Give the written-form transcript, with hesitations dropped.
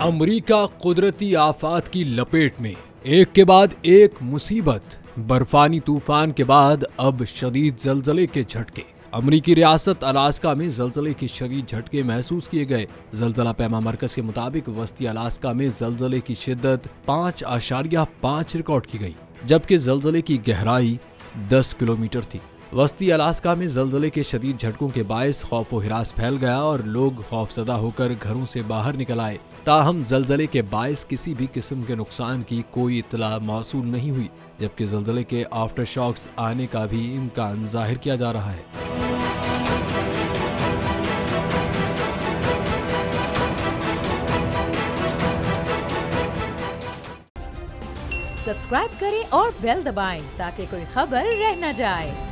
America कुदरती आफात की लपेट में, एक के बाद एक मुसीबत। बर्फानी तूफान के बाद अब शदीद जलजले के झटके। अमेरिकी रियासत अलास्का में जलजले के शदीद झटके महसूस किए गए। जलजला पैमा मरकज के मुताबिक वस्ती अलास्का में जलजले की शिद्दत 5.5 रिकॉर्ड की गई, जबकि जलजले की गहराई 10 किलोमीटर थी। वस्ती अलास्का में जलजले के शदीद झटकों के बायस खौफ व हिरास फैल गया और लोग खौफजदा होकर घरों से बाहर निकल आए। ताहम जलजले के बायस किसी भी किस्म के नुकसान की कोई इत्तला मौसूल नहीं हुई, जबकि जलजले के आफ्टर शॉक्स आने का भी इम्कान जाहिर किया जा रहा है। सब्सक्राइब करें और बेल दबाएं ताकि कोई खबर रह न जाए।